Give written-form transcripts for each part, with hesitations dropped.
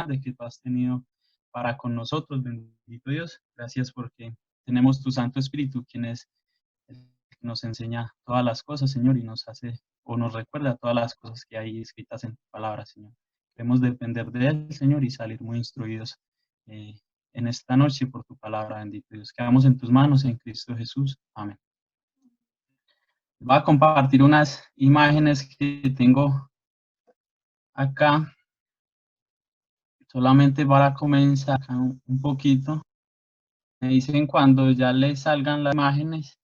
grande que tú has tenido para con nosotros, bendito Dios. Gracias porque tenemos tu Santo Espíritu, quien es el que nos enseña todas las cosas, Señor, y nos hace o nos recuerda todas las cosas que hay escritas en tu palabra, Señor. Queremos depender de él, Señor, y salir muy instruidos en esta noche por tu palabra, bendito Dios. Quedamos en tus manos, en Cristo Jesús. Amén. Voy a compartir unas imágenes que tengo acá, solamente para comenzar acá un poquito. Me dicen cuando ya les salgan las imágenes.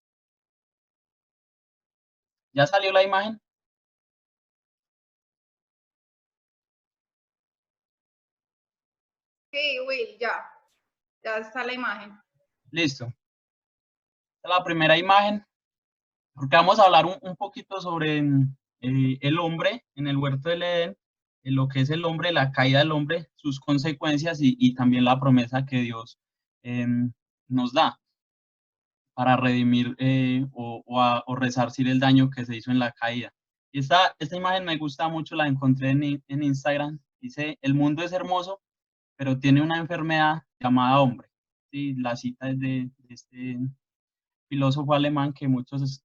¿Ya salió la imagen? Sí, Will, ya está la imagen. Listo. Esta es la primera imagen, porque vamos a hablar un poquito sobre el hombre en el huerto del Edén, en lo que es el hombre, la caída del hombre, sus consecuencias y también la promesa que Dios nos da para redimir o resarcir el daño que se hizo en la caída. Y esta imagen me gusta mucho, la encontré en Instagram. Dice, el mundo es hermoso, pero tiene una enfermedad llamada hombre. Sí, la cita es de este filósofo alemán que muchos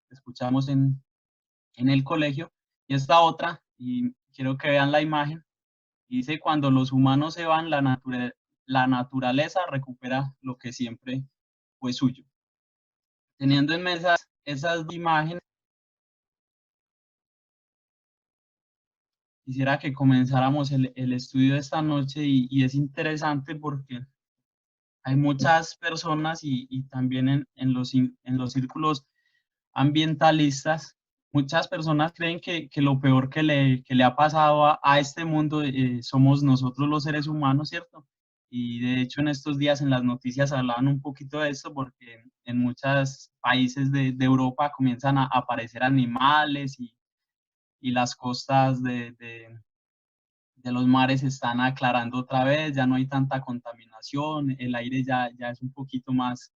escuchamos en el colegio. Y esta otra, y quiero que vean la imagen, dice, cuando los humanos se van, la naturaleza recupera lo que siempre fue suyo. Teniendo en mente esas imágenes, quisiera que comenzáramos el estudio de esta noche y es interesante porque hay muchas personas y también en los círculos ambientalistas, muchas personas creen que lo peor que le ha pasado a este mundo somos nosotros los seres humanos, ¿cierto? Y de hecho en estos días en las noticias hablaban un poquito de esto porque en muchos países de Europa comienzan a aparecer animales y las costas de los mares se están aclarando otra vez, ya no hay tanta contaminación, el aire ya es un poquito más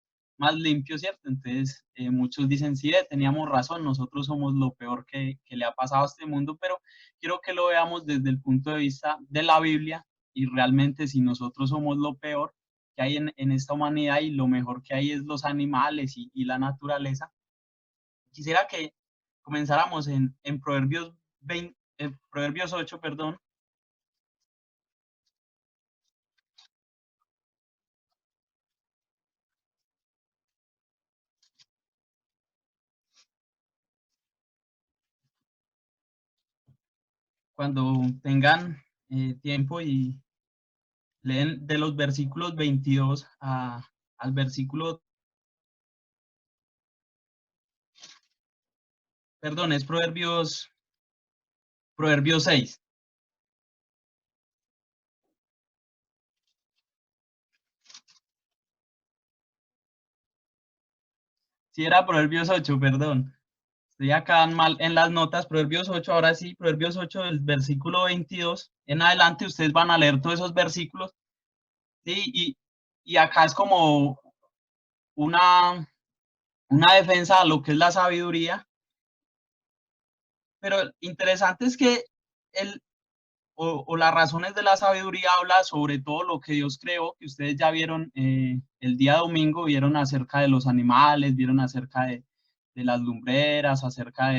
limpio, ¿cierto? Entonces, muchos dicen, sí, teníamos razón, nosotros somos lo peor que le ha pasado a este mundo, pero quiero que lo veamos desde el punto de vista de la Biblia y realmente si nosotros somos lo peor que hay en esta humanidad y lo mejor que hay es los animales y la naturaleza, quisiera que comenzáramos en Proverbios 8, perdón. Cuando tengan tiempo y leen de los versículos 22 al versículo, perdón, es Proverbios 6. Sí, era Proverbios 8, perdón. Estoy acá mal en las notas, Proverbios 8, ahora sí, Proverbios 8, el versículo 22. En adelante ustedes van a leer todos esos versículos, ¿sí? Y acá es como una defensa a lo que es la sabiduría. Pero interesante es que el, o las razones de la sabiduría habla sobre todo lo que Dios creó, que ustedes ya vieron el día domingo, vieron acerca de los animales, vieron acerca de las lumbreras, acerca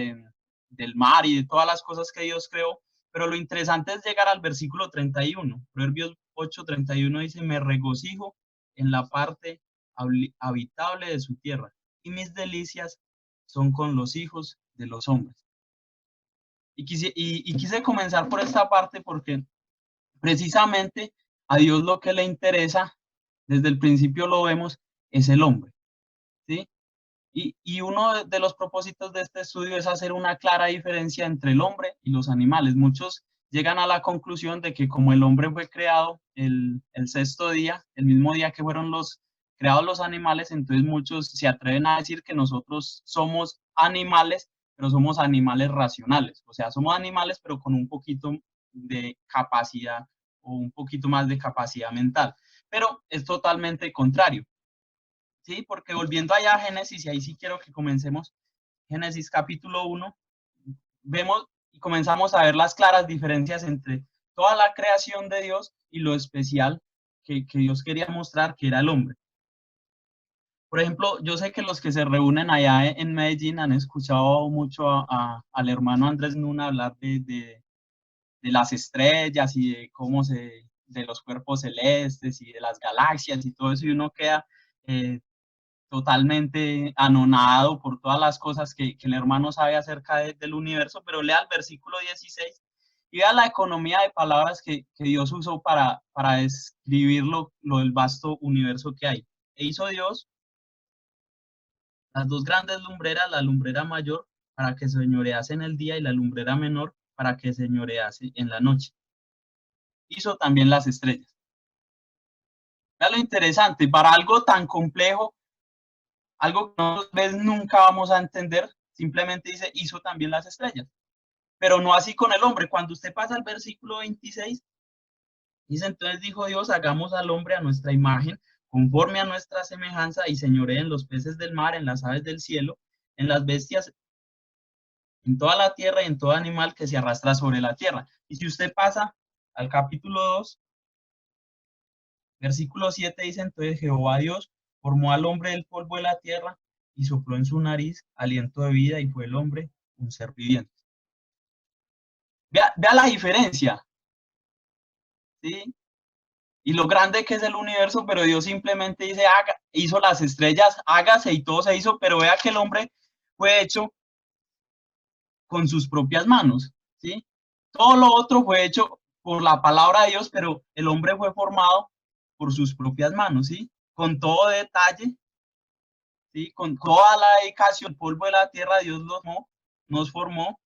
del mar y de todas las cosas que Dios creó, pero lo interesante es llegar al versículo 31, Proverbios 8:31 dice, me regocijo en la parte habitable de su tierra, y mis delicias son con los hijos de los hombres. Y quise comenzar por esta parte porque precisamente a Dios lo que le interesa, desde el principio lo vemos, es el hombre, ¿sí? Y uno de los propósitos de este estudio es hacer una clara diferencia entre el hombre y los animales. Muchos llegan a la conclusión de que como el hombre fue creado el sexto día, el mismo día que fueron creados los animales, entonces muchos se atreven a decir que nosotros somos animales, pero somos animales racionales. O sea, somos animales, pero con un poquito de capacidad o un poquito más de capacidad mental. Pero es totalmente contrario. Sí, porque volviendo allá a Génesis, y ahí sí quiero que comencemos, Génesis capítulo 1, vemos y comenzamos a ver las claras diferencias entre toda la creación de Dios y lo especial que Dios quería mostrar, que era el hombre. Por ejemplo, yo sé que los que se reúnen allá en Medellín han escuchado mucho al hermano Andrés Nuna hablar de las estrellas y de cómo de los cuerpos celestes y de las galaxias y todo eso, y uno queda eh, totalmente anonadado por todas las cosas que el hermano sabe acerca del universo, pero lea el versículo 16 y vea la economía de palabras que Dios usó para describir lo del vasto universo que hay. E hizo Dios las dos grandes lumbreras, la lumbrera mayor para que señorease en el día y la lumbrera menor para que señorease en la noche. Hizo también las estrellas. Vea lo interesante, para algo tan complejo, algo que nosotros nunca vamos a entender, simplemente dice, hizo también las estrellas. Pero no así con el hombre. Cuando usted pasa al versículo 26, dice, entonces dijo Dios, hagamos al hombre a nuestra imagen, conforme a nuestra semejanza, y señoree en los peces del mar, en las aves del cielo, en las bestias, en toda la tierra y en todo animal que se arrastra sobre la tierra. Y si usted pasa al capítulo 2, versículo 7 dice, entonces Jehová Dios formó al hombre del polvo de la tierra y sopló en su nariz aliento de vida y fue el hombre un ser viviente. Vea la diferencia, ¿sí? Y lo grande que es el universo, pero Dios simplemente dice, hizo las estrellas, hágase y todo se hizo, pero vea que el hombre fue hecho con sus propias manos, ¿sí? Todo lo otro fue hecho por la palabra de Dios, pero el hombre fue formado por sus propias manos, ¿sí? Con todo detalle, ¿sí? Con toda la dedicación, el polvo de la tierra, Dios nos formó,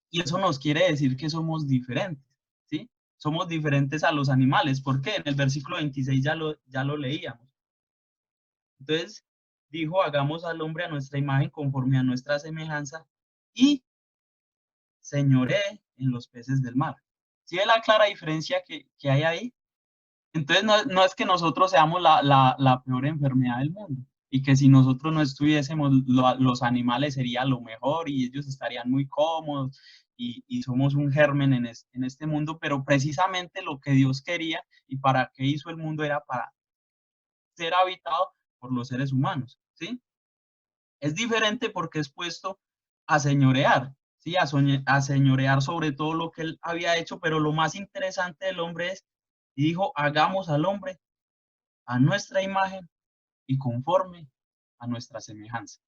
y eso nos quiere decir que somos diferentes, ¿sí? Somos diferentes a los animales. ¿Por qué? En el versículo 26 ya lo leíamos. Entonces, dijo, hagamos al hombre a nuestra imagen conforme a nuestra semejanza y señoree en los peces del mar. ¿Sí ve la clara diferencia que hay ahí? Entonces, no es que nosotros seamos la peor enfermedad del mundo y que si nosotros no estuviésemos, los animales sería lo mejor y ellos estarían muy cómodos y somos un germen en este mundo, pero precisamente lo que Dios quería y para qué hizo el mundo era para ser habitado por los seres humanos, ¿sí? Es diferente porque es puesto a señorear, ¿sí? A señorear sobre todo lo que él había hecho, pero lo más interesante del hombre es, y dijo, hagamos al hombre a nuestra imagen y conforme a nuestra semejanza,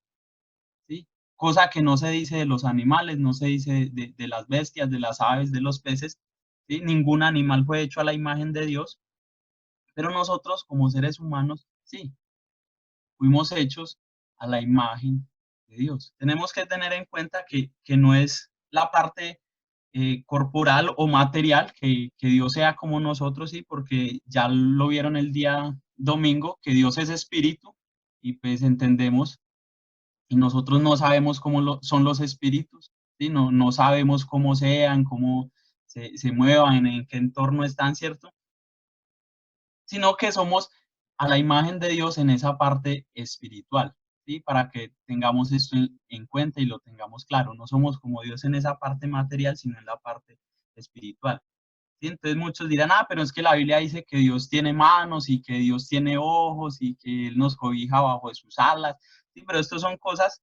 ¿sí? Cosa que no se dice de los animales, no se dice de las bestias, de las aves, de los peces, ¿sí? Ningún animal fue hecho a la imagen de Dios, pero nosotros como seres humanos, sí, fuimos hechos a la imagen de Dios. Tenemos que tener en cuenta que no es la parte corporal o material, que Dios sea como nosotros, sí, porque ya lo vieron el día domingo, que Dios es espíritu, y pues entendemos, y nosotros no sabemos cómo son los espíritus, ¿sí? No sabemos cómo sean, cómo se muevan, en qué entorno están, ¿cierto? Sino que somos a la imagen de Dios en esa parte espiritual, ¿sí? Para que tengamos esto en cuenta y lo tengamos claro. No somos como Dios en esa parte material, sino en la parte espiritual. ¿Sí? Entonces muchos dirán, pero es que la Biblia dice que Dios tiene manos y que Dios tiene ojos y que Él nos cobija bajo de sus alas, ¿sí? Pero estas son cosas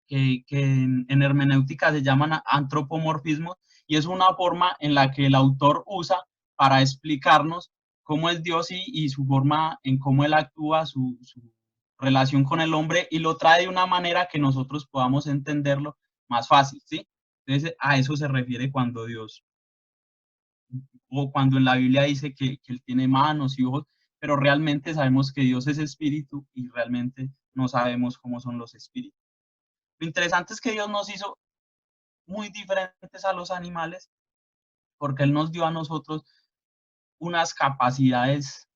que en hermenéutica se llaman antropomorfismos y es una forma en la que el autor usa para explicarnos cómo es Dios y su forma en cómo Él actúa, su relación con el hombre y lo trae de una manera que nosotros podamos entenderlo más fácil, ¿sí? Entonces a eso se refiere cuando Dios, o cuando en la Biblia dice que Él tiene manos y ojos, pero realmente sabemos que Dios es espíritu y realmente no sabemos cómo son los espíritus. Lo interesante es que Dios nos hizo muy diferentes a los animales porque Él nos dio a nosotros unas capacidades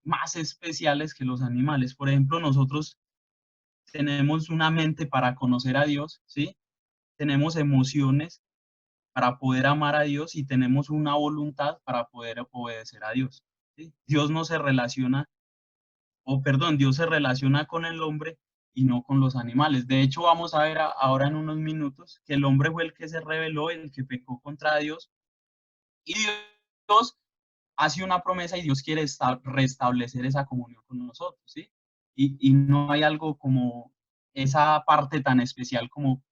más especiales que los animales. Por ejemplo, nosotros tenemos una mente para conocer a Dios, ¿sí? Tenemos emociones para poder amar a Dios y tenemos una voluntad para poder obedecer a Dios, ¿sí? Dios no se relaciona, o perdón, Dios se relaciona con el hombre y no con los animales. De hecho, vamos a ver ahora en unos minutos que el hombre fue el que se rebeló, el que pecó contra Dios, Y Dios hace una promesa y Dios quiere restablecer esa comunión con nosotros, ¿sí? Y no hay algo como esa parte tan especial como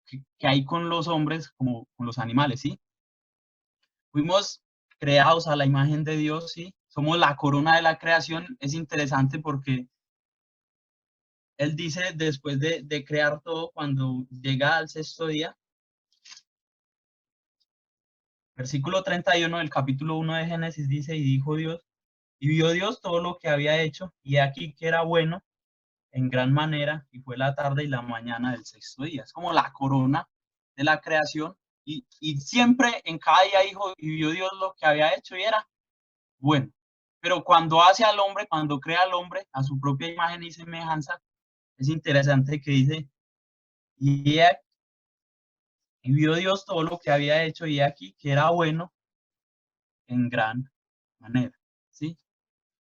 que hay con los hombres como con los animales, ¿sí? Fuimos creados a la imagen de Dios, ¿sí? Somos la corona de la creación. Es interesante porque Él dice, después de crear todo, cuando llega al sexto día, versículo 31 del capítulo 1 de Génesis dice, y dijo Dios, y vio Dios todo lo que había hecho, y aquí que era bueno en gran manera, y fue la tarde y la mañana del sexto día. Es como la corona de la creación, y siempre en cada día dijo, y vio Dios lo que había hecho, y era bueno. Pero cuando hace al hombre, cuando crea al hombre a su propia imagen y semejanza, es interesante que dice, y, y vio Dios todo lo que había hecho, y aquí que era bueno en gran manera, ¿sí?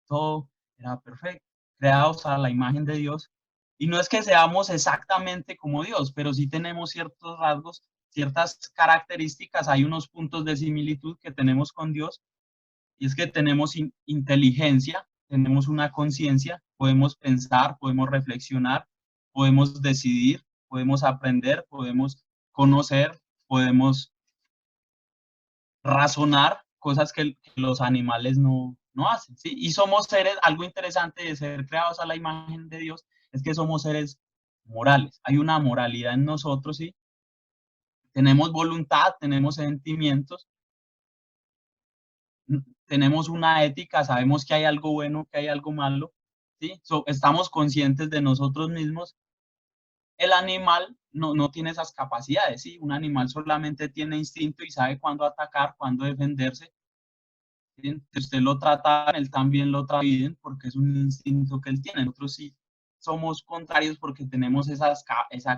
Todo era perfecto, creados a la imagen de Dios. Y no es que seamos exactamente como Dios, pero sí tenemos ciertos rasgos, ciertas características, hay unos puntos de similitud que tenemos con Dios, y es que tenemos inteligencia, tenemos una conciencia, podemos pensar, podemos reflexionar, podemos decidir, podemos aprender, podemos conocer, podemos razonar cosas que los animales no hacen, ¿sí? Y somos seres, algo interesante de ser creados a la imagen de Dios, es que somos seres morales. Hay una moralidad en nosotros, ¿sí? Tenemos voluntad, tenemos sentimientos, tenemos una ética, sabemos que hay algo bueno, que hay algo malo, ¿sí? Estamos conscientes de nosotros mismos. El animal no tiene esas capacidades, ¿sí? Un animal solamente tiene instinto y sabe cuándo atacar, cuándo defenderse. Si usted lo trata, él también lo trata bien porque es un instinto que él tiene. Nosotros sí somos contrarios porque tenemos esa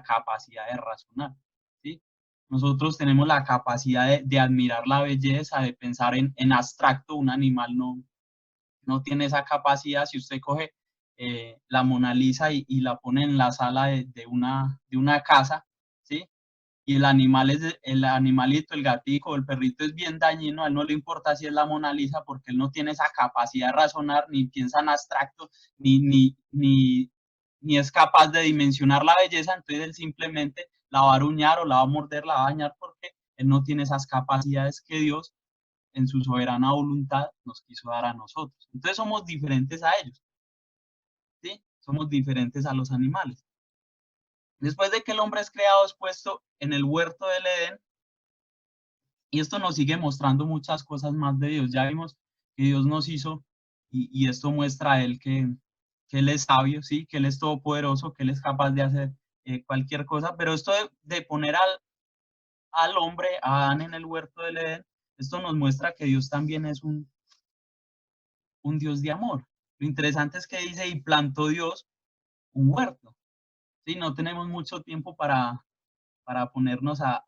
capacidad de razonar, ¿sí? Nosotros tenemos la capacidad de admirar la belleza, de pensar en abstracto. Un animal no tiene esa capacidad. Si usted coge la Mona Lisa y la pone en la sala de una casa, ¿sí? Y el animalito, el gatito, el perrito es bien dañino, a él no le importa si es la Mona Lisa porque él no tiene esa capacidad de razonar, ni piensa en abstracto, ni es capaz de dimensionar la belleza, entonces él simplemente la va a aruñar o la va a morder, la va a dañar porque él no tiene esas capacidades que Dios en su soberana voluntad nos quiso dar a nosotros. Entonces somos diferentes a ellos, ¿sí? Somos diferentes a los animales. Después de que el hombre es creado, es puesto en el huerto del Edén, y esto nos sigue mostrando muchas cosas más de Dios. Ya vimos que Dios nos hizo y esto muestra a Él que Él es sabio, ¿sí? Que Él es todopoderoso, que Él es capaz de hacer cualquier cosa, pero esto de poner al hombre, a Adán en el huerto del Edén, esto nos muestra que Dios también es un Dios de amor. Lo interesante es que dice, y plantó Dios un huerto, ¿sí? No tenemos mucho tiempo para ponernos a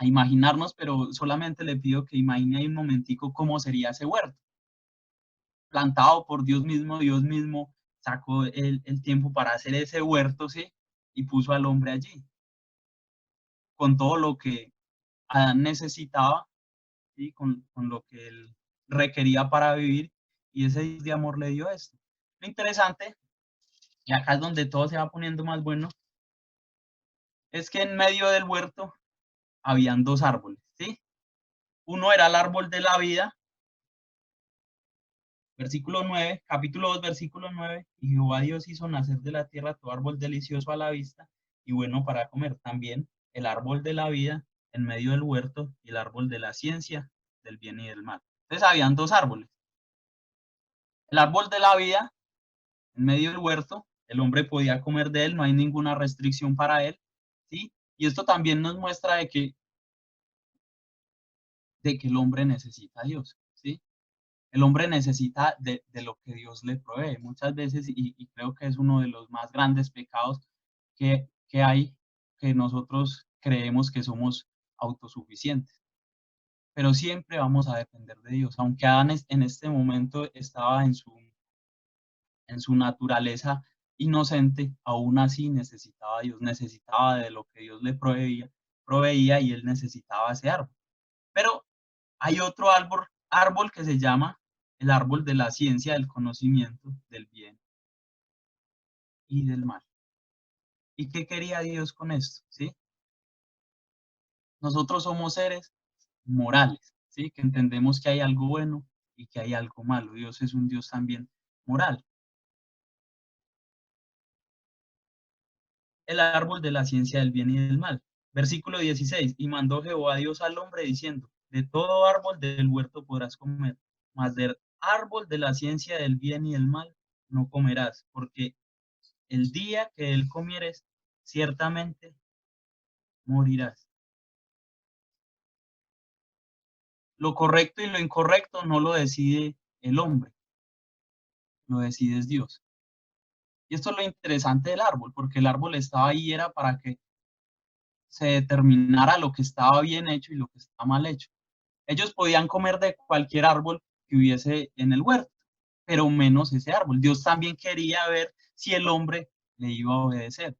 imaginarnos, pero solamente le pido que imagine ahí un momentico cómo sería ese huerto. Plantado por Dios mismo sacó el tiempo para hacer ese huerto, ¿sí? Y puso al hombre allí, con todo lo que Adán necesitaba, ¿sí? Con lo que él requería para vivir, y ese Dios de amor le dio esto. Lo interesante, y acá es donde todo se va poniendo más bueno, es que en medio del huerto habían dos árboles, ¿sí? Uno era el árbol de la vida, versículo 9, capítulo 2, versículo 9, y Jehová Dios hizo nacer de la tierra todo árbol delicioso a la vista y bueno para comer. También el árbol de la vida en medio del huerto y el árbol de la ciencia del bien y del mal. Entonces habían dos árboles. El árbol de la vida en medio del huerto, el hombre podía comer de él, no hay ninguna restricción para él, ¿sí? Y esto también nos muestra de que el hombre necesita a Dios, ¿sí? El hombre necesita de lo que Dios le provee muchas veces, y creo que es uno de los más grandes pecados que hay, que nosotros creemos que somos autosuficientes, pero siempre vamos a depender de Dios. Aunque Adán en este momento estaba en su naturaleza inocente, aún así necesitaba a Dios, necesitaba de lo que Dios le proveía y él necesitaba ese árbol. Pero Hay otro árbol que se llama el árbol de la ciencia del conocimiento del bien y del mal. ¿Y qué quería Dios con esto? ¿Sí? Nosotros somos seres morales, ¿sí? Que entendemos que hay algo bueno y que hay algo malo. Dios es un Dios también moral. El árbol de la ciencia del bien y del mal. Versículo 16. Y mandó Jehová Dios al hombre diciendo, de todo árbol del huerto podrás comer, mas del árbol de la ciencia del bien y del mal no comerás, porque el día que él comieres, ciertamente morirás. Lo correcto y lo incorrecto no lo decide el hombre, lo decide Dios. Y esto es lo interesante del árbol, porque el árbol estaba ahí era para que se determinara lo que estaba bien hecho y lo que estaba mal hecho. Ellos podían comer de cualquier árbol que hubiese en el huerto, pero menos ese árbol. Dios también quería ver si el hombre le iba a obedecer.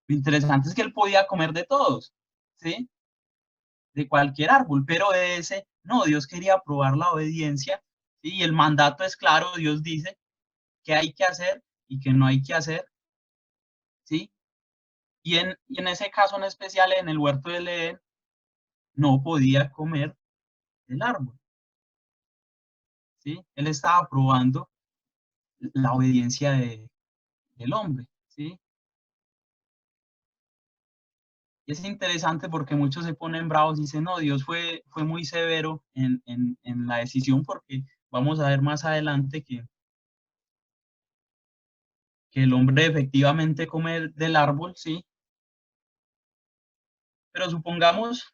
Lo interesante es que él podía comer de todos, ¿sí? De cualquier árbol, pero de ese, no, Dios quería probar la obediencia, ¿sí? Y el mandato es claro, Dios dice qué hay que hacer y qué no hay que hacer, ¿sí? Y en ese caso en especial, en el huerto del Edén, no podía comer del árbol, ¿sí? Él estaba probando la obediencia del hombre, ¿sí? Y es interesante porque muchos se ponen bravos y dicen, no, Dios fue muy severo en la decisión porque vamos a ver más adelante que el hombre efectivamente come del árbol, ¿sí? Pero supongamos,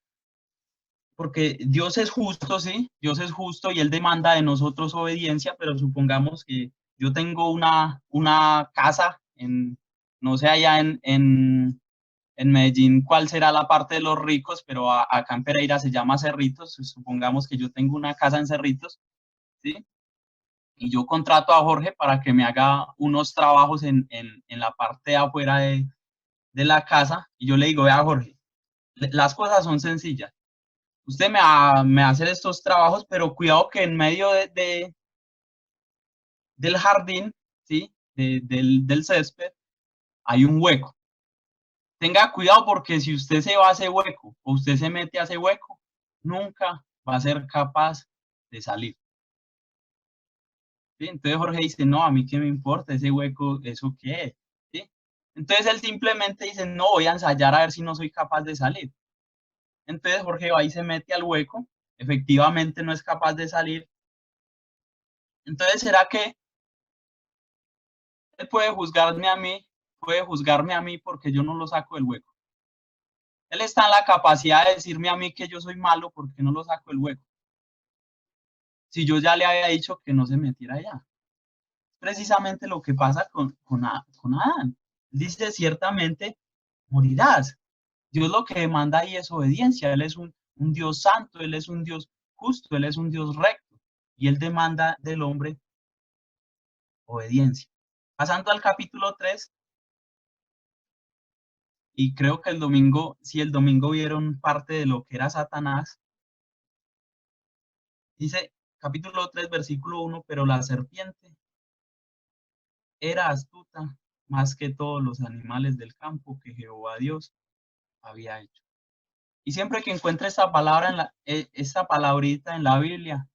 porque Dios es justo, ¿sí? Dios es justo y Él demanda de nosotros obediencia, pero supongamos que yo tengo una casa en, no sé, allá en Medellín, ¿cuál será la parte de los ricos? Pero acá en Pereira se llama Cerritos, supongamos que yo tengo una casa en Cerritos, ¿sí? Y yo contrato a Jorge para que me haga unos trabajos en la parte de afuera de la casa, y yo le digo, vea Jorge, las cosas son sencillas. Usted me hace estos trabajos, pero cuidado que en medio del jardín, ¿sí? Del césped, hay un hueco. Tenga cuidado porque si usted se va a ese hueco o usted se mete a ese hueco, nunca va a ser capaz de salir. ¿Sí? Entonces Jorge dice, no, a mí qué me importa ese hueco, ¿eso qué es? ¿Sí? Entonces él simplemente dice, no, voy a ensayar a ver si no soy capaz de salir. Entonces Jorge va y se mete al hueco, efectivamente no es capaz de salir. Entonces, ¿será que él puede juzgarme a mí porque yo no lo saco del hueco? Él está en la capacidad de decirme a mí que yo soy malo porque no lo saco del hueco. Si yo ya le había dicho que no se metiera allá. Precisamente lo que pasa con Adán. Dice, ciertamente morirás. Dios lo que demanda ahí es obediencia. Él es un Dios santo, Él es un Dios justo, Él es un Dios recto. Y Él demanda del hombre obediencia. Pasando al capítulo 3, y creo que el domingo, si el domingo vieron parte de lo que era Satanás, dice capítulo 3, versículo 1, pero la serpiente era astuta más que todos los animales del campo que Jehová Dios había hecho. Y siempre que encuentre esta palabra, esta palabrita en la Biblia,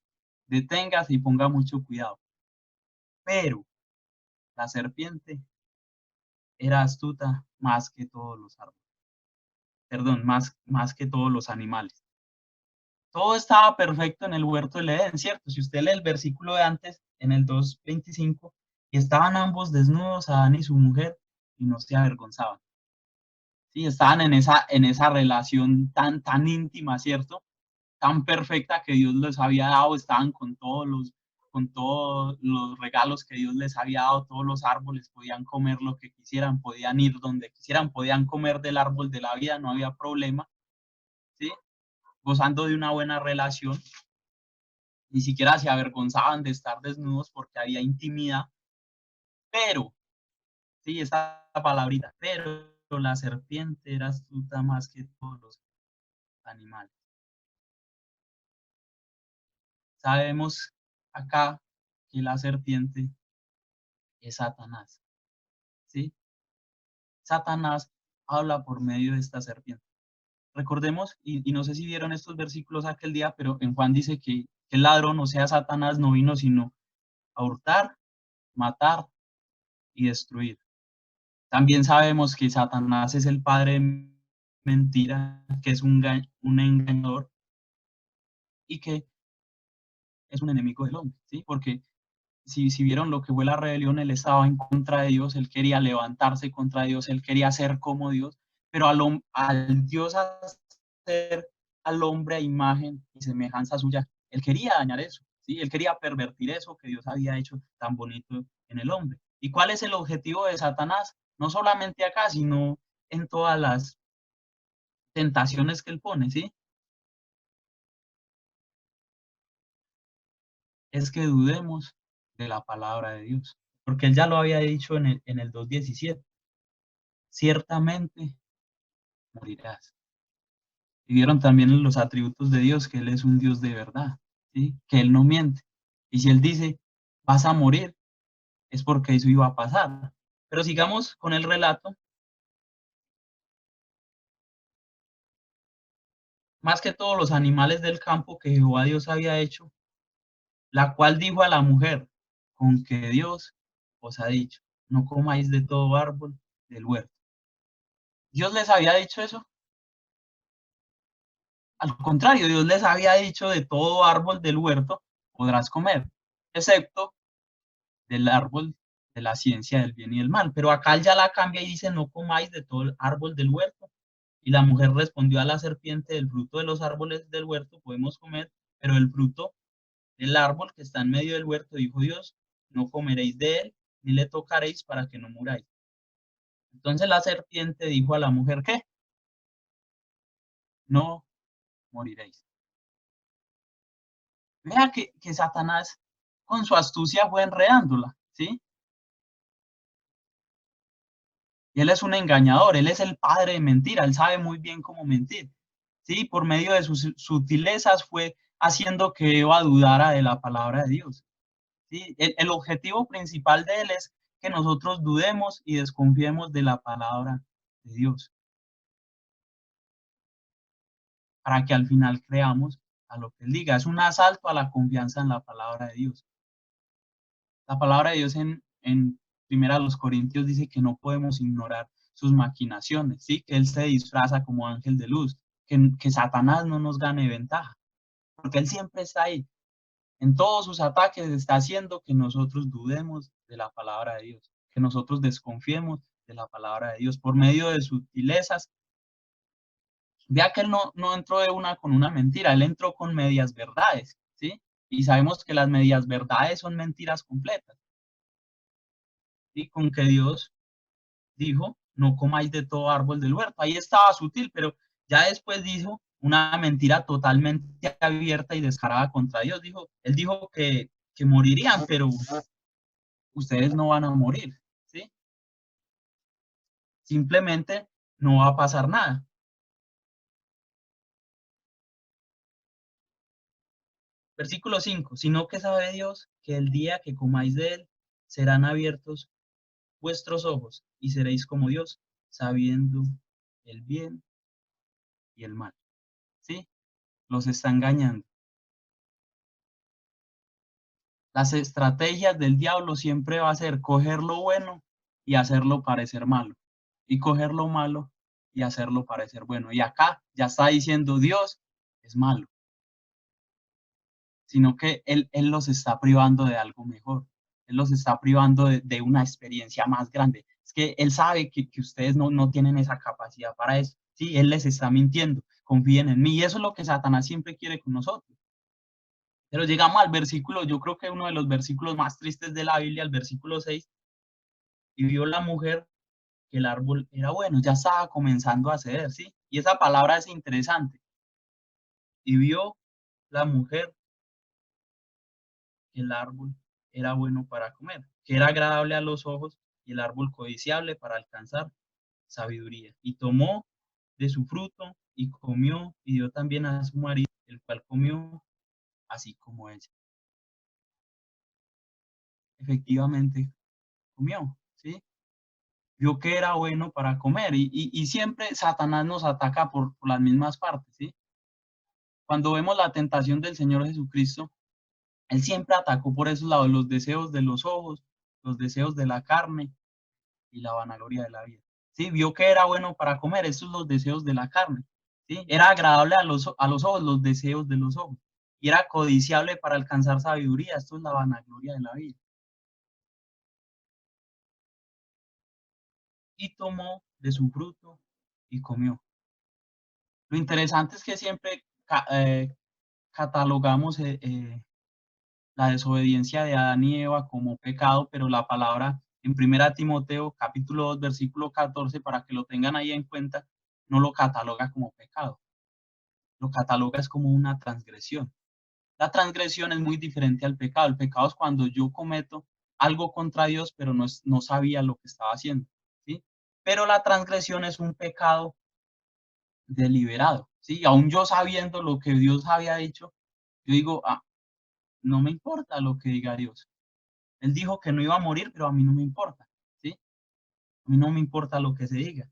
deténgase y ponga mucho cuidado. Pero la serpiente era astuta más que todos los árboles, perdón, más que todos los animales. Todo estaba perfecto en el huerto del Edén, ¿cierto? Si usted lee el versículo de antes, en el 2:25, y estaban ambos desnudos, Adán y su mujer, y no se avergonzaban. Sí, estaban en esa relación tan íntima, ¿cierto? Tan perfecta que Dios les había dado, estaban con todos los regalos que Dios les había dado, todos los árboles, podían comer lo que quisieran, podían ir donde quisieran, podían comer del árbol de la vida, no había problema, ¿sí? Gozando de una buena relación, ni siquiera se avergonzaban de estar desnudos porque había intimidad, pero, sí, esa palabrita, pero la serpiente era astuta más que todos los animales. Sabemos acá que la serpiente es Satanás, ¿sí? Satanás habla por medio de esta serpiente. Recordemos, y no sé si vieron estos versículos aquel día, pero en Juan dice que el ladrón, o sea, Satanás, no vino sino a hurtar, matar y destruir. También sabemos que Satanás es el padre de mentira, que es un engañador y que es un enemigo del hombre, ¿sí? Porque si vieron lo que fue la rebelión, él estaba en contra de Dios, él quería levantarse contra Dios, él quería ser como Dios, pero al Dios hacer al hombre a imagen y semejanza suya, él quería dañar eso, ¿sí? Él quería pervertir eso que Dios había hecho tan bonito en el hombre. ¿Y cuál es el objetivo de Satanás? No solamente acá, sino en todas las tentaciones que él pone, ¿sí? Es que dudemos de la palabra de Dios, porque él ya lo había dicho en el 2:17, ciertamente morirás. Y vieron también los atributos de Dios, que él es un Dios de verdad, ¿sí? Que él no miente. Y si él dice, vas a morir, es porque eso iba a pasar. Pero sigamos con el relato. Más que todos los animales del campo que Jehová Dios había hecho, la cual dijo a la mujer, con que Dios os ha dicho, no comáis de todo árbol del huerto. Dios les había dicho eso. Al contrario, Dios les había dicho de todo árbol del huerto podrás comer, excepto del árbol de la ciencia del bien y del mal. Pero acá él ya la cambia y dice, no comáis de todo el árbol del huerto. Y la mujer respondió a la serpiente, del fruto de los árboles del huerto podemos comer, pero el fruto del árbol que está en medio del huerto, dijo Dios, no comeréis de él, ni le tocaréis para que no muráis. Entonces la serpiente dijo a la mujer, ¿qué? No moriréis. Vea que Satanás con su astucia fue enredándola, ¿sí? Y él es un engañador, él es el padre de mentira, él sabe muy bien cómo mentir, ¿sí? Por medio de sus sutilezas fue haciendo que Eva dudara de la palabra de Dios, ¿sí? El objetivo principal de él es que nosotros dudemos y desconfiemos de la palabra de Dios, para que al final creamos a lo que él diga. Es un asalto a la confianza en la palabra de Dios. La palabra de Dios en Primera de los Corintios dice que no podemos ignorar sus maquinaciones, ¿sí? Que él se disfraza como ángel de luz, que Satanás no nos gane ventaja, porque él siempre está ahí. En todos sus ataques está haciendo que nosotros dudemos de la palabra de Dios, que nosotros desconfiemos de la palabra de Dios por medio de sutilezas. Vea que él no entró de una con una mentira, él entró con medias verdades, ¿sí? Y sabemos que las medias verdades son mentiras completas. Y con que Dios dijo, no comáis de todo árbol del huerto. Ahí estaba sutil, pero ya después dijo una mentira totalmente abierta y descarada contra Dios. Él dijo que morirían, pero ustedes no van a morir, ¿sí? Simplemente no va a pasar nada. Versículo 5, sino que sabe Dios que el día que comáis de él serán abiertos vuestros ojos y seréis como Dios, sabiendo el bien y el mal, ¿sí? Los está engañando. Las estrategias del diablo siempre va a ser coger lo bueno y hacerlo parecer malo, y coger lo malo y hacerlo parecer bueno. Y acá ya está diciendo Dios es malo, sino que él los está privando de algo mejor. Él los está privando de una experiencia más grande. Es que él sabe que ustedes no tienen esa capacidad para eso. Sí, él les está mintiendo. Confíen en mí. Y eso es lo que Satanás siempre quiere con nosotros. Pero llegamos al versículo, yo creo que uno de los versículos más tristes de la Biblia, el versículo 6, y vio la mujer que el árbol era bueno, ya estaba comenzando a ceder, ¿sí? Y esa palabra es interesante. Y vio la mujer que el árbol era bueno para comer, que era agradable a los ojos y el árbol codiciable para alcanzar sabiduría. Y tomó de su fruto y comió y dio también a su marido, el cual comió así como ella. Efectivamente, comió, ¿sí? Vio que era bueno para comer y siempre Satanás nos ataca por las mismas partes, ¿sí? Cuando vemos la tentación del Señor Jesucristo, Él siempre atacó por esos lados, los deseos de los ojos, los deseos de la carne y la vanagloria de la vida. ¿Sí? Vio que era bueno para comer, esos son los deseos de la carne. ¿Sí? Era agradable a los ojos, los deseos de los ojos. Y era codiciable para alcanzar sabiduría, esto es la vanagloria de la vida. Y tomó de su fruto y comió. Lo interesante es que siempre catalogamos la desobediencia de Adán y Eva como pecado, pero la palabra en 1 Timoteo capítulo 2 versículo 14, para que lo tengan ahí en cuenta, no lo cataloga como pecado, lo cataloga es como una transgresión. La transgresión es muy diferente al pecado. El pecado es cuando yo cometo algo contra Dios, pero no sabía lo que estaba haciendo, ¿sí? Pero la transgresión es un pecado deliberado, ¿sí? Aún yo sabiendo lo que Dios había dicho, yo digo, no me importa lo que diga Dios. Él dijo que no iba a morir, pero a mí no me importa, ¿sí? A mí no me importa lo que se diga.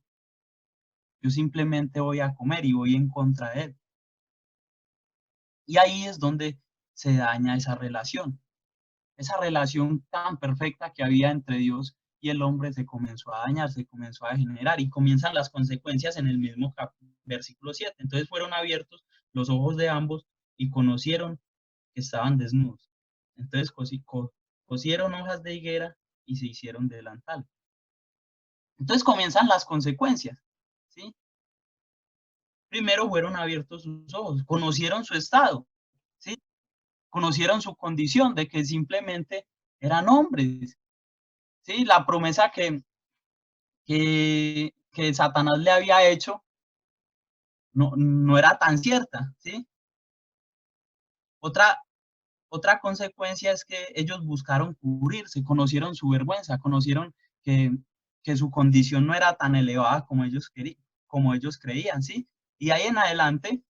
Yo simplemente voy a comer y voy en contra de él. Y ahí es donde se daña esa relación tan perfecta que había entre Dios y el hombre se comenzó a dañar, se comenzó a degenerar y comienzan las consecuencias en el mismo versículo 7. Entonces fueron abiertos los ojos de ambos y conocieron que estaban desnudos. Entonces cosieron hojas de higuera y se hicieron delantal. Entonces comienzan las consecuencias, ¿sí? Primero fueron abiertos sus ojos, conocieron su estado, ¿sí? Conocieron su condición de que simplemente eran hombres, ¿sí? La promesa que Satanás le había hecho no era tan cierta, ¿sí? Otra, otra consecuencia es que ellos buscaron cubrirse, conocieron su vergüenza, conocieron que, que su condición no era tan elevada como ellos creían, ¿sí? Y ahí en adelante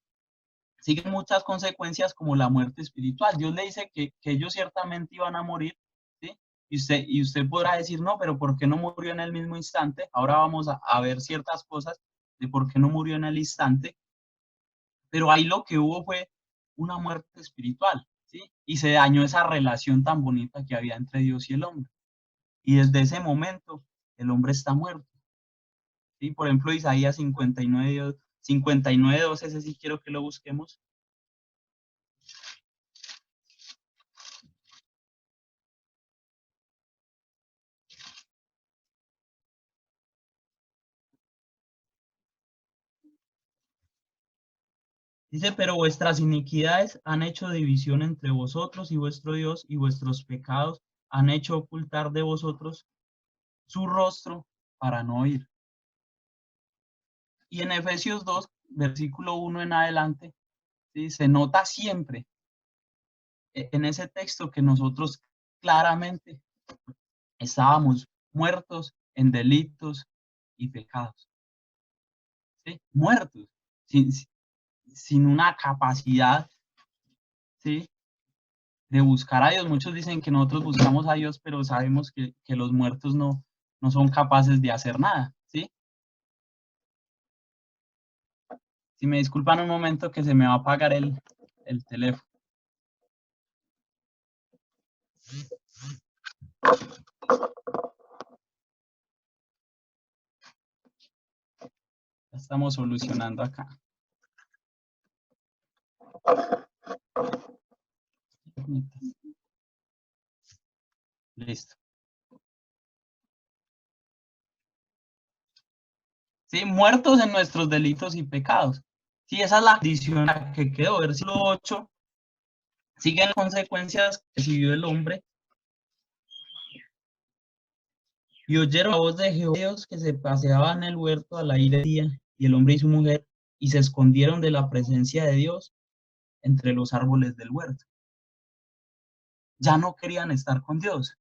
siguen muchas consecuencias como la muerte espiritual. Dios le dice que ellos ciertamente iban a morir, ¿sí? Y usted podrá decir, no, pero ¿por qué no murió en el mismo instante? Ahora vamos a ver ciertas cosas de por qué no murió en el instante, pero ahí lo que hubo fue una muerte espiritual, ¿sí? Y se dañó esa relación tan bonita que había entre Dios y el hombre. Y desde ese momento el hombre está muerto, ¿sí? Por ejemplo, Isaías 59, 12, ese sí quiero que lo busquemos. Dice, pero vuestras iniquidades han hecho división entre vosotros y vuestro Dios, y vuestros pecados han hecho ocultar de vosotros su rostro para no oír. Y en Efesios 2, versículo 1 en adelante, ¿sí? Se nota siempre en ese texto que nosotros claramente estábamos muertos en delitos y pecados, ¿sí? Muertos, sin, sin una capacidad, ¿sí? De buscar a Dios. Muchos dicen que nosotros buscamos a Dios, pero sabemos que los muertos no son capaces de hacer nada, ¿sí? Si me disculpan un momento que se me va a apagar el teléfono. Ya estamos solucionando acá. Listo. Sí, muertos en nuestros delitos y pecados. Sí, esa es la condición que quedó. Versículo 8. Siguen consecuencias que recibió el hombre. Y oyeron la voz de Jehová que se paseaba en el huerto al aire del día, y el hombre y su mujer, y se escondieron de la presencia de Dios entre los árboles del huerto. Ya no querían estar con Dios,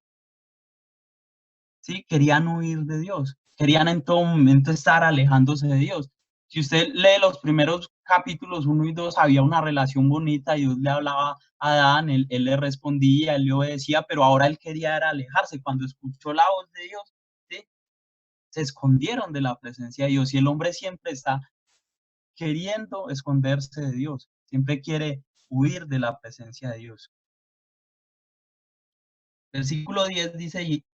¿sí? Querían huir de Dios, querían en todo momento estar alejándose de Dios. Si usted lee los primeros capítulos 1 y 2, había una relación bonita, Dios le hablaba a Adán, él le respondía, él le obedecía, pero ahora él quería era alejarse. Cuando escuchó la voz de Dios, ¿sí? Se escondieron de la presencia de Dios y el hombre siempre está queriendo esconderse de Dios, siempre quiere huir de la presencia de Dios. Versículo 10 dice,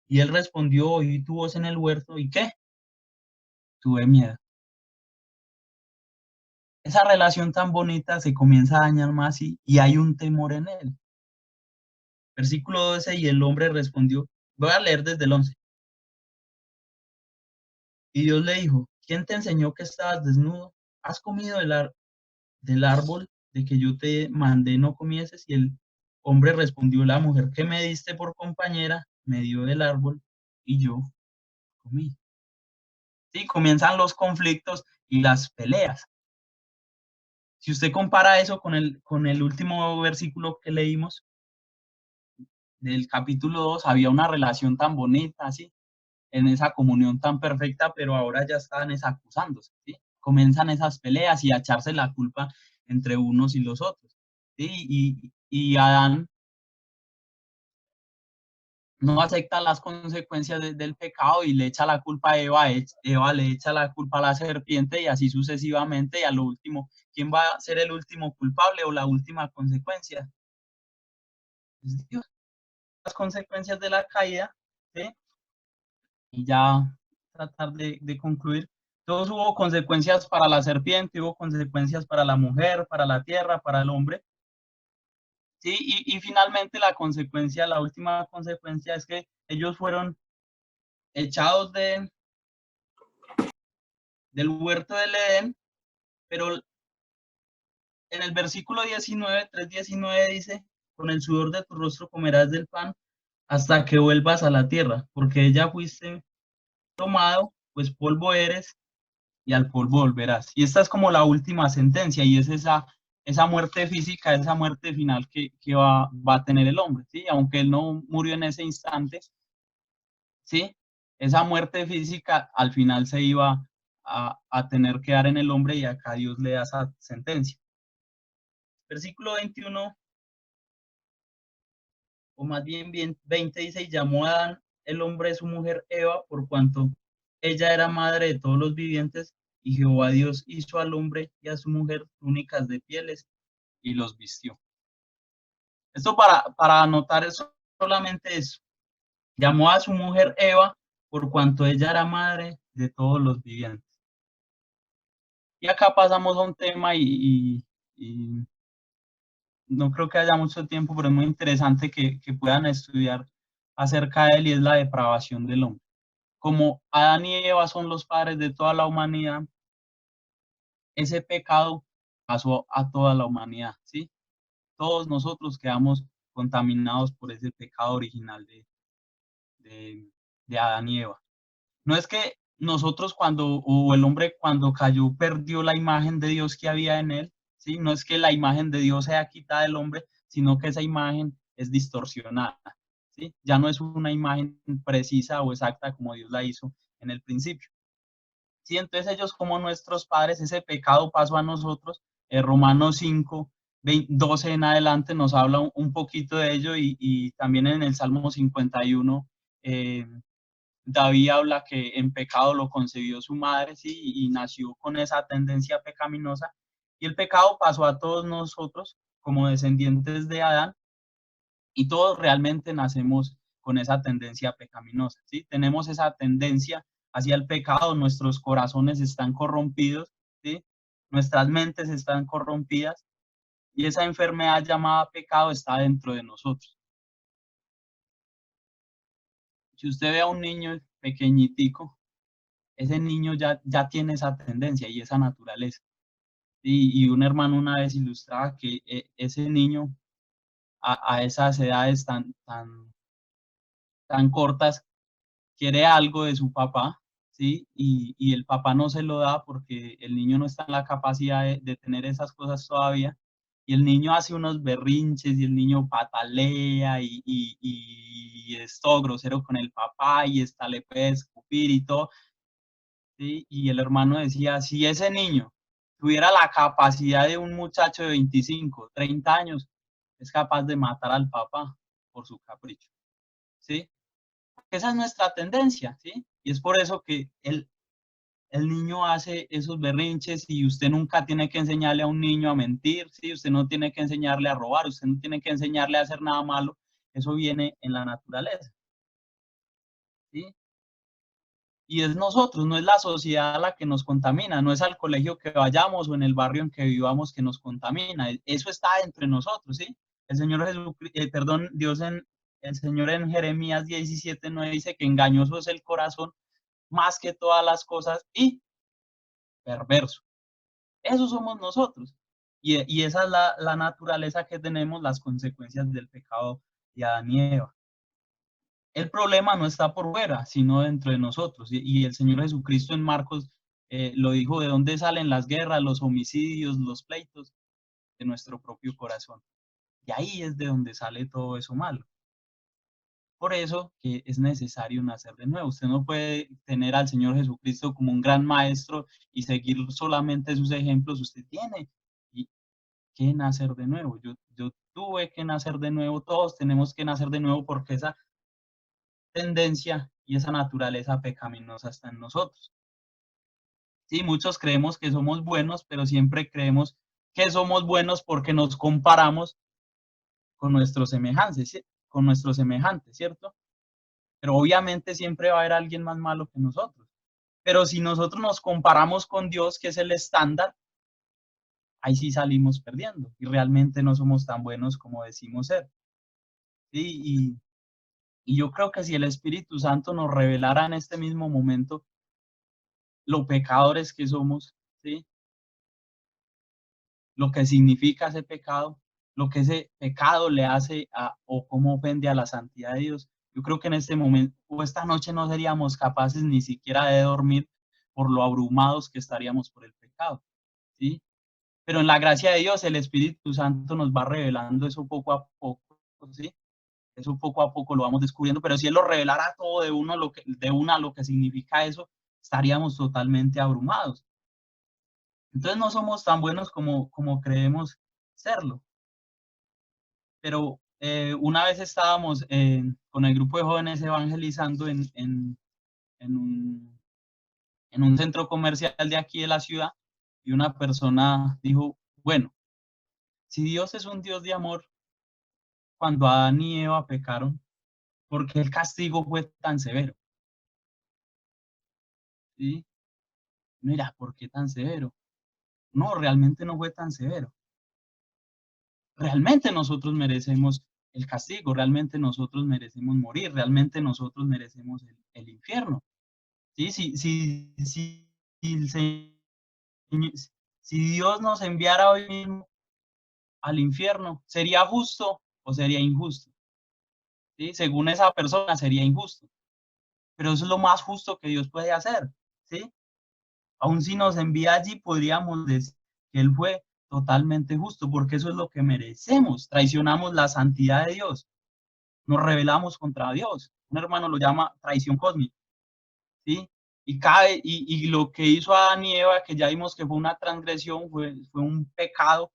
y él respondió, oí tu voz en el huerto, ¿y qué? Tuve miedo. Esa relación tan bonita se comienza a dañar más y hay un temor en él. Versículo 12, y el hombre respondió, voy a leer desde el 11. Y Dios le dijo, ¿quién te enseñó que estabas desnudo? ¿Has comido del árbol de que yo te mandé no comieses? Y el hombre respondió, la mujer que me diste por compañera me dio del árbol y yo comí. Sí, comienzan los conflictos y las peleas. Si usted compara eso con el último versículo que leímos del capítulo 2, había una relación tan bonita, ¿sí? En esa comunión tan perfecta, pero ahora ya están acusándose, ¿sí? Comienzan esas peleas y a echarse la culpa entre unos y los otros, ¿sí? Y Adán no acepta las consecuencias del pecado y le echa la culpa a Eva, Eva le echa la culpa a la serpiente y así sucesivamente, y a lo último, ¿quién va a ser el último culpable o la última consecuencia? Es Dios. Las consecuencias de la caída, ¿sí? Y ya tratar de concluir. Todos hubo consecuencias para la serpiente, hubo consecuencias para la mujer, para la tierra, para el hombre. Sí, y finalmente la consecuencia, la última consecuencia es que ellos fueron echados del huerto del Edén, pero en el versículo 19, 3:19 dice, con el sudor de tu rostro comerás del pan hasta que vuelvas a la tierra, porque ella fuiste tomado, pues polvo eres y al polvo volverás. Y esta es como la última sentencia y es esa muerte física, esa muerte final que va a tener el hombre, ¿sí? Aunque él no murió en ese instante, ¿sí? Esa muerte física al final se iba a tener que dar en el hombre y acá Dios le da esa sentencia. Versículo 21, o más bien 20, dice, y llamó a Adán el hombre de su mujer Eva, por cuanto ella era madre de todos los vivientes, y Jehová Dios hizo al hombre y a su mujer túnicas de pieles y los vistió. Esto para anotar eso, solamente eso. Llamó a su mujer Eva, por cuanto ella era madre de todos los vivientes. Y acá pasamos a un tema y no creo que haya mucho tiempo, pero es muy interesante que puedan estudiar acerca de él y es la depravación del hombre. Como Adán y Eva son los padres de toda la humanidad, ese pecado pasó a toda la humanidad, ¿sí? Todos nosotros quedamos contaminados por ese pecado original de Adán y Eva. No es que nosotros o el hombre cuando cayó perdió la imagen de Dios que había en él, ¿sí? No es que la imagen de Dios sea quitada del hombre, sino que esa imagen es distorsionada, ¿sí? Ya no es una imagen precisa o exacta como Dios la hizo en el principio. Sí, entonces ellos como nuestros padres, ese pecado pasó a nosotros. Romanos 5, 12 en adelante nos habla un poquito de ello y también en el Salmo 51 David habla que en pecado lo concebió su madre, ¿sí? Y nació con esa tendencia pecaminosa. Y el pecado pasó a todos nosotros como descendientes de Adán y todos realmente nacemos con esa tendencia pecaminosa, ¿sí? Tenemos esa tendencia hacia el pecado, nuestros corazones están corrompidos, ¿sí? Nuestras mentes están corrompidas y esa enfermedad llamada pecado está dentro de nosotros. Si usted ve a un niño pequeñitico, ese niño ya tiene esa tendencia y esa naturaleza. Y un hermano una vez ilustraba que ese niño a esas edades tan cortas quiere algo de su papá, ¿sí? Y el papá no se lo da porque el niño no está en la capacidad de tener esas cosas todavía. Y el niño hace unos berrinches y el niño patalea y es todo grosero con el papá y hasta le puede escupir y todo. ¿sí? Y el hermano decía, si ese niño tuviera la capacidad de un muchacho de 25, 30 años, es capaz de matar al papá por su capricho, ¿sí? Esa es nuestra tendencia, ¿sí? Y es por eso que el niño hace esos berrinches y usted nunca tiene que enseñarle a un niño a mentir, ¿sí? Usted no tiene que enseñarle a robar, usted no tiene que enseñarle a hacer nada malo, eso viene en la naturaleza, ¿sí? Y es nosotros, no es la sociedad la que nos contamina, no es al colegio que vayamos o en el barrio en que vivamos que nos contamina, eso está entre nosotros, ¿sí? El Señor Jesucristo, perdón, el Señor en Jeremías 17:9 dice que engañoso es el corazón más que todas las cosas y perverso. Eso somos nosotros. Y esa es la naturaleza que tenemos, las consecuencias del pecado de Adán y Eva. El problema no está por fuera, sino dentro de nosotros. Y el Señor Jesucristo en Marcos lo dijo, ¿de dónde salen las guerras, los homicidios, los pleitos? De nuestro propio corazón. Y ahí es de donde sale todo eso malo. Por eso que es necesario nacer de nuevo. Usted no puede tener al Señor Jesucristo como un gran maestro y seguir solamente sus ejemplos. Usted tiene que nacer de nuevo. Yo tuve que nacer de nuevo. Todos tenemos que nacer de nuevo porque esa tendencia y esa naturaleza pecaminosa está en nosotros. Sí, muchos creemos que somos buenos, pero siempre creemos que somos buenos porque nos comparamos con nuestros semejantes, ¿sí? Con nuestros semejantes, ¿cierto? Pero obviamente siempre va a haber alguien más malo que nosotros. Pero si nosotros nos comparamos con Dios, que es el estándar, ahí sí salimos perdiendo y realmente no somos tan buenos como decimos ser. ¿Sí? Y yo creo que si el Espíritu Santo nos revelara en este mismo momento lo pecadores que somos, ¿sí? Lo que significa ese pecado, lo que ese pecado le hace o cómo ofende a la santidad de Dios. Yo creo que en este momento o esta noche no seríamos capaces ni siquiera de dormir por lo abrumados que estaríamos por el pecado, ¿sí? Pero en la gracia de Dios, el Espíritu Santo nos va revelando eso poco a poco, ¿sí? Eso poco a poco lo vamos descubriendo, pero si Él lo revelara todo de una lo que significa eso, estaríamos totalmente abrumados. Entonces no somos tan buenos como creemos serlo. Pero una vez estábamos con el grupo de jóvenes evangelizando en en un centro comercial de aquí de la ciudad y una persona dijo, bueno, si Dios es un Dios de amor, cuando Adán y Eva pecaron, ¿por qué el castigo fue tan severo? ¿Sí? Mira, ¿por qué tan severo? No, realmente no fue tan severo. Realmente nosotros merecemos el castigo, realmente nosotros merecemos morir, realmente nosotros merecemos el infierno. ¿Sí? Si el si Dios nos enviara hoy mismo al infierno, ¿sería justo o sería injusto? ¿Sí? Según esa persona sería injusto, pero eso es lo más justo que Dios puede hacer, ¿sí? Aún si nos envía allí, podríamos decir que Él fue totalmente justo, porque eso es lo que merecemos. Traicionamos la santidad de Dios, nos rebelamos contra Dios. Un hermano lo llama traición cósmica, ¿sí? Y lo que hizo Adán y Eva, que ya vimos que fue una transgresión, fue un pecado,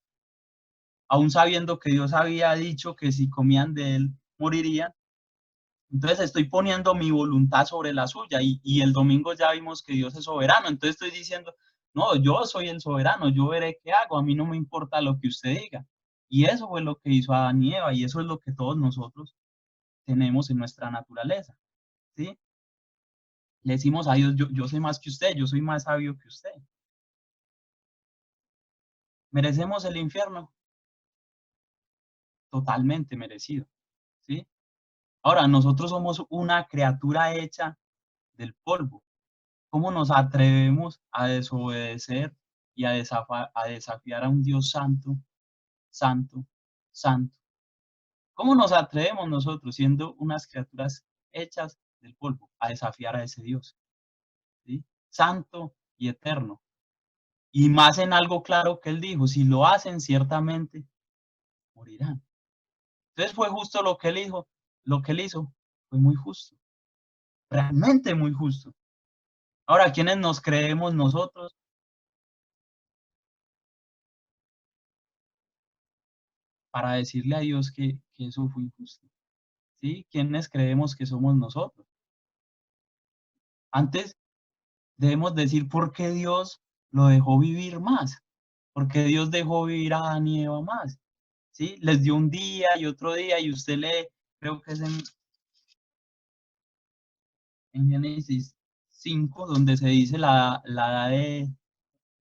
aún sabiendo que Dios había dicho que si comían de él morirían. Entonces estoy poniendo mi voluntad sobre la suya y el domingo ya vimos que Dios es soberano. Entonces estoy diciendo, no, yo soy el soberano, yo veré qué hago, a mí no me importa lo que usted diga. Y eso fue lo que hizo Adán y Eva y eso es lo que todos nosotros tenemos en nuestra naturaleza, ¿sí? Le decimos a Dios, yo sé más que usted, yo soy más sabio que usted. ¿Merecemos el infierno? Totalmente merecido, ¿sí? Ahora, nosotros somos una criatura hecha del polvo. ¿Cómo nos atrevemos a desobedecer y a desafiar a un Dios santo, santo, santo? ¿Cómo nos atrevemos nosotros, siendo unas criaturas hechas del polvo, a desafiar a ese Dios? ¿Sí? Santo y eterno. Y más en algo claro que él dijo, si lo hacen, ciertamente morirán. Entonces fue justo lo que él dijo, lo que él hizo, fue muy justo, realmente muy justo. Ahora, ¿quiénes nos creemos nosotros para decirle a Dios que eso fue injusto? ¿Sí? ¿Quiénes creemos que somos nosotros? Antes debemos decir por qué Dios lo dejó vivir más, por qué Dios dejó vivir a Adán y Eva más, ¿sí? Les dio un día y otro día y usted lee, creo que es en Génesis 5, donde se dice la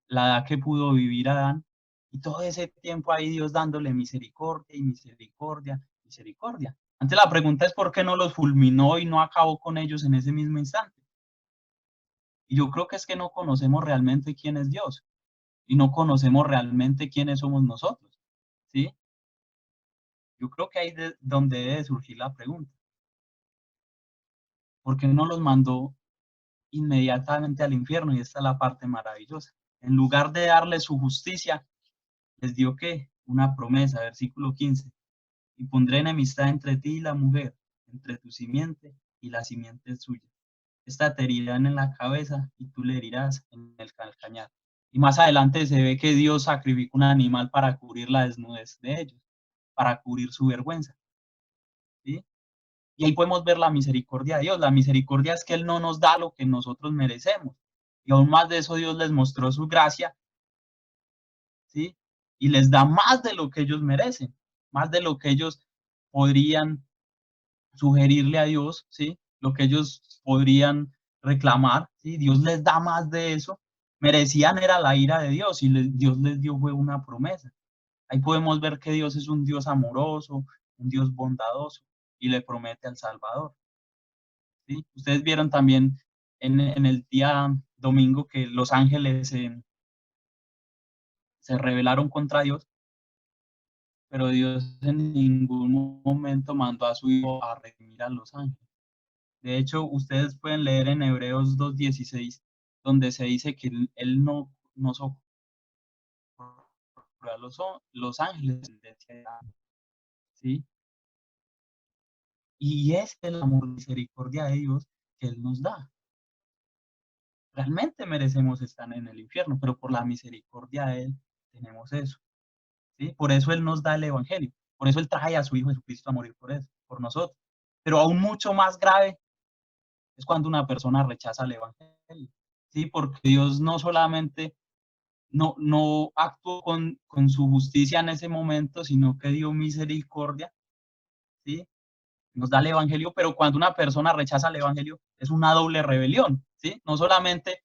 edad que pudo vivir Adán, y todo ese tiempo ahí Dios dándole misericordia y misericordia, misericordia. Antes la pregunta es por qué no los fulminó y no acabó con ellos en ese mismo instante. Y yo creo que es que no conocemos realmente quién es Dios y no conocemos realmente quiénes somos nosotros, ¿sí? Yo creo que ahí de donde debe surgir la pregunta. ¿Por qué no los mandó inmediatamente al infierno? Y esta es la parte maravillosa. En lugar de darle su justicia, les dio ¿qué? Una promesa, versículo 15. Y pondré enemistad entre ti y la mujer, entre tu simiente y la simiente suya. Esta te herirán en la cabeza y tú le herirás en el calcañar. Y más adelante se ve que Dios sacrificó un animal para cubrir la desnudez de ellos, para cubrir su vergüenza, ¿sí? Y ahí podemos ver la misericordia de Dios. La misericordia es que Él no nos da lo que nosotros merecemos. Y aún más de eso Dios les mostró su gracia, ¿sí? Y les da más de lo que ellos merecen, más de lo que ellos podrían sugerirle a Dios, ¿sí? Lo que ellos podrían reclamar, ¿sí? Dios les da más de eso. Merecían era la ira de Dios y Dios les dio fue una promesa. Ahí podemos ver que Dios es un Dios amoroso, un Dios bondadoso y le promete al Salvador, ¿sí? Ustedes vieron también en el día domingo que los ángeles se rebelaron contra Dios, pero Dios en ningún momento mandó a su hijo a redimir a los ángeles. De hecho, ustedes pueden leer en Hebreos 2:16, donde se dice que él no socorrió a los ángeles, ¿sí? Y es el amor y misericordia de Dios que Él nos da. Realmente merecemos estar en el infierno, pero por la misericordia de Él tenemos eso, ¿sí? Por eso Él nos da el Evangelio, por eso Él trae a su Hijo Jesucristo a morir por eso, por nosotros. Pero aún mucho más grave es cuando una persona rechaza el Evangelio, ¿sí? Porque Dios no solamente no actuó con su justicia en ese momento, sino que dio misericordia, ¿sí? Nos da el Evangelio, pero cuando una persona rechaza el Evangelio es una doble rebelión, ¿sí? No solamente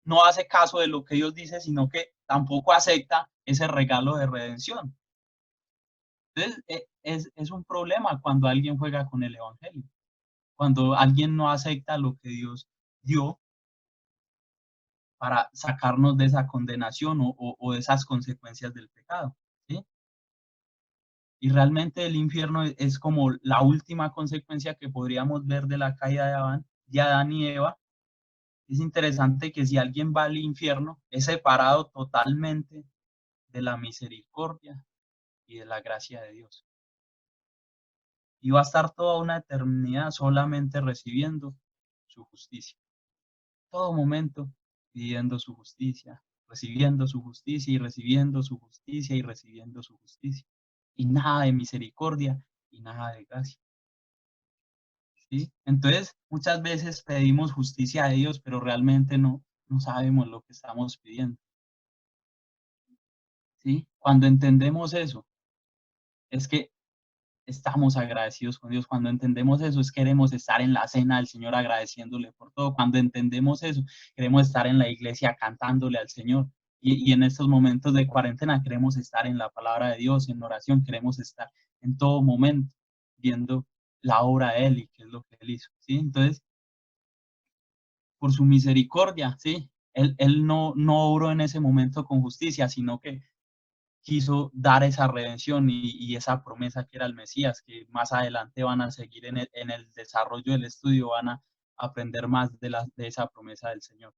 no hace caso de lo que Dios dice, sino que tampoco acepta ese regalo de redención. Entonces, es un problema cuando alguien juega con el Evangelio, cuando alguien no acepta lo que Dios dio para sacarnos de esa condenación o de esas consecuencias del pecado, ¿sí? Y realmente el infierno es como la última consecuencia que podríamos ver de la caída de Adán y Eva. Es interesante que si alguien va al infierno, es separado totalmente de la misericordia y de la gracia de Dios. Y va a estar toda una eternidad solamente recibiendo su justicia. Todo momento pidiendo su justicia, recibiendo su justicia y recibiendo su justicia y recibiendo su justicia. Y nada de misericordia y nada de gracia. ¿Sí? Entonces, muchas veces pedimos justicia a Dios, pero realmente no sabemos lo que estamos pidiendo. ¿Sí? Cuando entendemos eso, es que estamos agradecidos con Dios. Cuando entendemos eso, es queremos estar en la cena del Señor agradeciéndole por todo. Cuando entendemos eso, queremos estar en la iglesia cantándole al Señor. Y en estos momentos de cuarentena queremos estar en la palabra de Dios, en oración, queremos estar en todo momento viendo la obra de Él y qué es lo que Él hizo. ¿Sí? Entonces, por su misericordia, ¿sí? Él no obró en ese momento con justicia, sino que quiso dar esa redención y esa promesa que era el Mesías, que más adelante van a seguir en el desarrollo del estudio, van a aprender más de esa promesa del Señor.